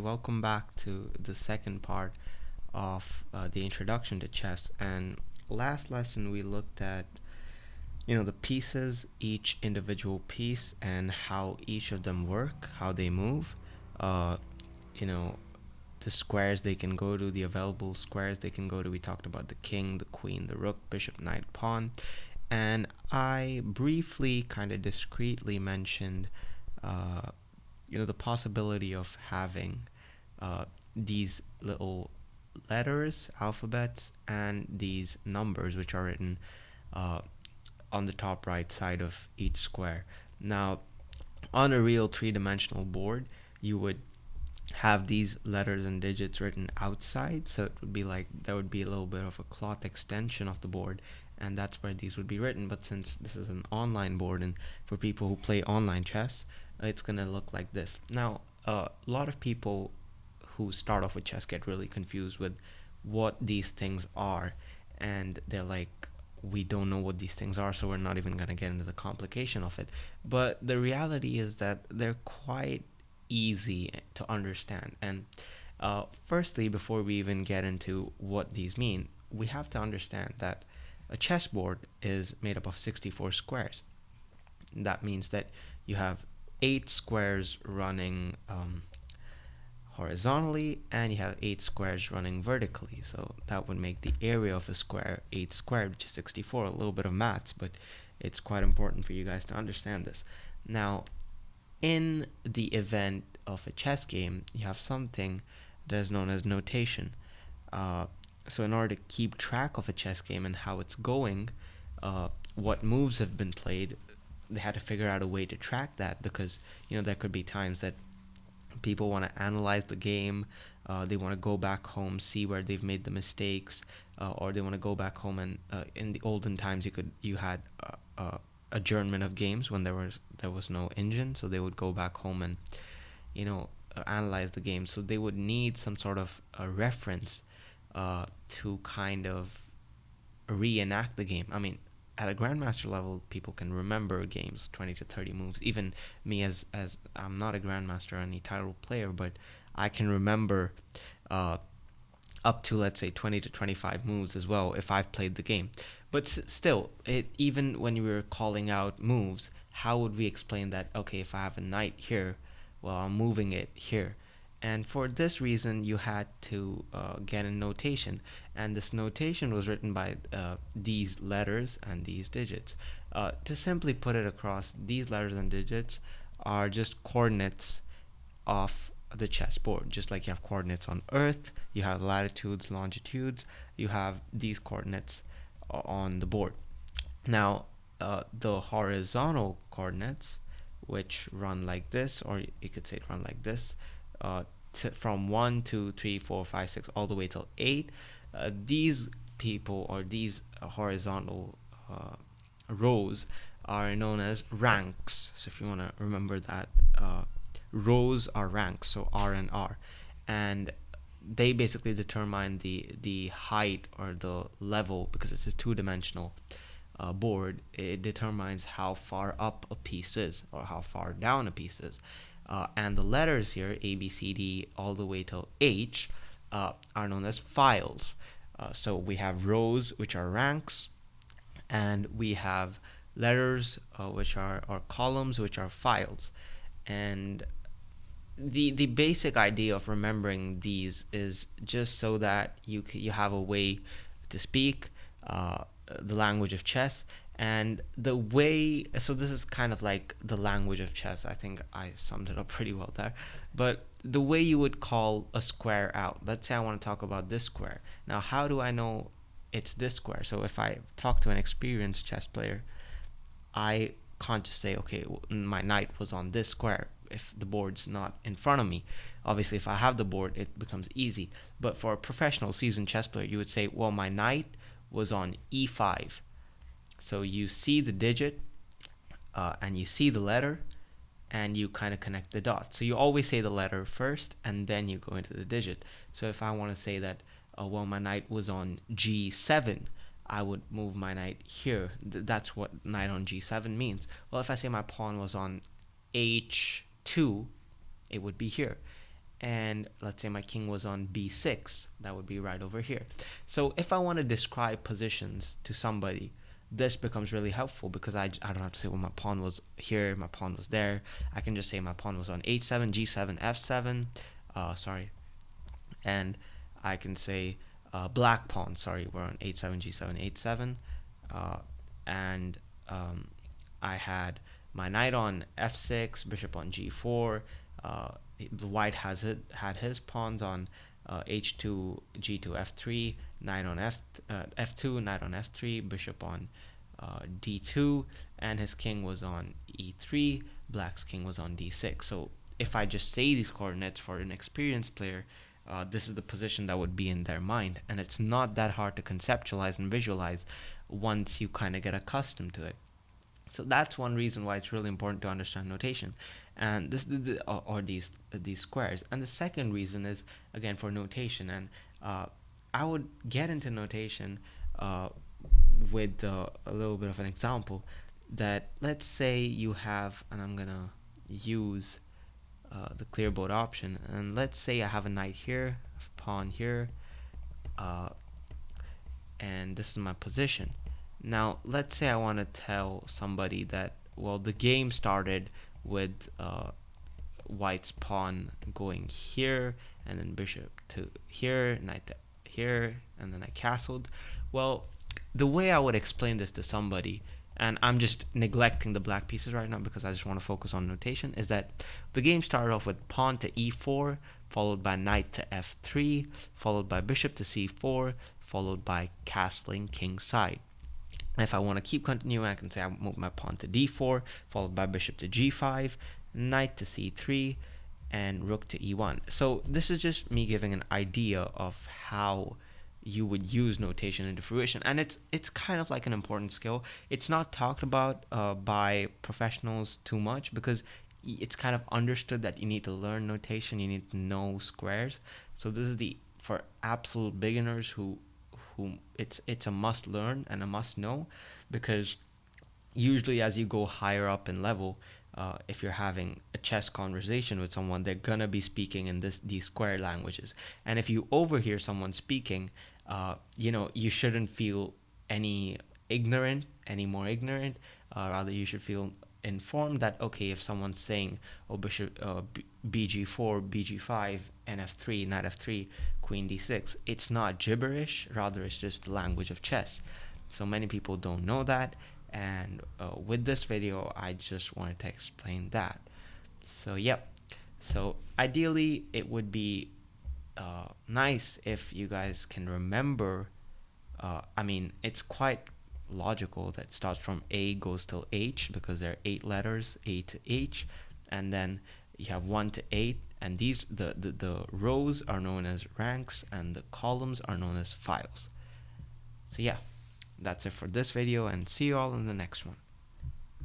Welcome back to the second part of the introduction to chess. And last lesson we looked at, the pieces, each individual piece, and how each of them work, how they move. Uh, you know, the squares they can go to, the available squares they can go to. We talked about the king, the queen, the rook, bishop, knight, pawn, and I briefly, kind of discreetly mentioned, uh, the possibility of having these little letters, alphabets, and these numbers, which are written uh, on the top right side of each square. Now, on a real three-dimensional board, you would have these letters and digits written outside, so it would be like there would be a little bit of a cloth extension of the board, and that's where these would be written. But since this is an online board, and for people who play online chess, it's gonna look like this. Now, a lot of people who start off with chess get really confused with what these things are, and they're like, we don't know what these things are, so we're not even going to get into the complication of it. But the reality is that they're quite easy to understand. And firstly, before we even get into what these mean, we have to understand that a chessboard is made up of 64 squares. That means that you have 8 squares running horizontally, and you have 8 squares running vertically. So that would make the area of a square 8 squared, which is 64. A little bit of maths, but it's quite important for you guys to understand this. Now, in the event of a chess game, you have something that is known as notation. So in order to keep track of a chess game and how it's going, what moves have been played, they had to figure out a way to track that, because there could be times that people want to analyze the game. They want to go back home, see where they've made the mistakes, or they want to go back home, and in the olden times you had adjournment of games when there was no engine, so they would go back home and analyze the game. So they would need some sort of a reference to kind of reenact the game. I mean, at a grandmaster level, people can remember games, 20 to 30 moves. Even me, as I'm not a grandmaster or any title player, but I can remember uh, up to, let's say, 20 to 25 moves as well if I've played the game. But still, even when we were calling out moves, how would we explain that? Okay, if I have a knight here, well, I'm moving it here. And for this reason, you had to get a notation. And this notation was written by these letters and these digits. To simply put it across, these letters and digits are just coordinates of the chessboard. Just like you have coordinates on Earth, you have latitudes, longitudes, you have these coordinates on the board. Now, the horizontal coordinates, which run like this, or you could say it run like this, from 1, 2, 3, 4, 5, 6, all the way till 8. These people, or these horizontal rows, are known as ranks. So if you want to remember that, rows are ranks, so R and R. And they basically determine the height or the level, because it's a two-dimensional board. It determines how far up a piece is or how far down a piece is. And the letters here, A, B, C, D, all the way till H, are known as files. So we have rows, which are ranks, and we have letters, which are or columns, which are files. And the basic idea of remembering these is just so that you have a way to speak the language of chess. And the way, so this is kind of like the language of chess. I think I summed it up pretty well there. But the way you would call a square out, let's say I want to talk about this square. Now, how do I know it's this square? So if I talk to an experienced chess player, I can't just say, okay, my knight was on this square if the board's not in front of me. Obviously, if I have the board, it becomes easy. But for a professional seasoned chess player, you would say, well, my knight was on e5. So you see the digit, and you see the letter, and you kind of connect the dots. So you always say the letter first, and then you go into the digit. So if I want to say that, well, my knight was on g7, I would move my knight here. That's what knight on g7 means. Well, if I say my pawn was on h2, it would be here. and let's say my king was on b6, that would be right over here. So if I want to describe positions to somebody, this becomes really helpful because I don't have to say, well, my pawn was here, my pawn was there. I can just say my pawn was on h7, g7, f7, and I can say black pawn, we're on h7, g7, h7, and I had my knight on f6, bishop on g4. The white had his pawns on h2, g2, f3, knight on f2, knight on f3, bishop on d2, and his king was on e3. Black's king was on d6. So if I just say these coordinates for an experienced player, this is the position that would be in their mind, and it's not that hard to conceptualize and visualize once you kind of get accustomed to it. So that's one reason why it's really important to understand notation, and these squares. And the second reason is, again, for notation, and I would get into notation with a little bit of an example. That let's say you have, and I'm gonna use the clear board option, and let's say I have a knight here, a pawn here, and this is my position. Now let's say I want to tell somebody that, well, the game started with white's pawn going here, and then bishop to here, knight to here, and then I castled. Well, the way I would explain this to somebody, and I'm just neglecting the black pieces right now because I just want to focus on notation, is that the game started off with pawn to e4, followed by knight to f3, followed by bishop to c4, followed by castling king side. And if I want to keep continuing, I can say I move my pawn to d4, followed by bishop to g5, knight to c3, and rook to e1. So this is just me giving an idea of how you would use notation into fruition, and it's kind of like an important skill. It's not talked about by professionals too much because it's kind of understood that you need to learn notation, you need to know squares. So this is for absolute beginners who it's a must learn and a must know, because usually as you go higher up in level, if you're having a chess conversation with someone, they're gonna be speaking in these square languages, and if you overhear someone speaking, you shouldn't feel any more ignorant. Rather, you should feel informed that, okay, if someone's saying, oh, bishop bg4, bg5, nf3, knight f3, queen d6, it's not gibberish, rather it's just the language of chess. So many people don't know that, and with this video I just wanted to explain that. So yep, so ideally it would be nice if you guys can remember, it's quite logical that starts from A goes till H because there are 8 letters, A to H, and then you have 1 to 8, and these the rows are known as ranks and the columns are known as files. So yeah, that's it for this video, and see you all in the next one.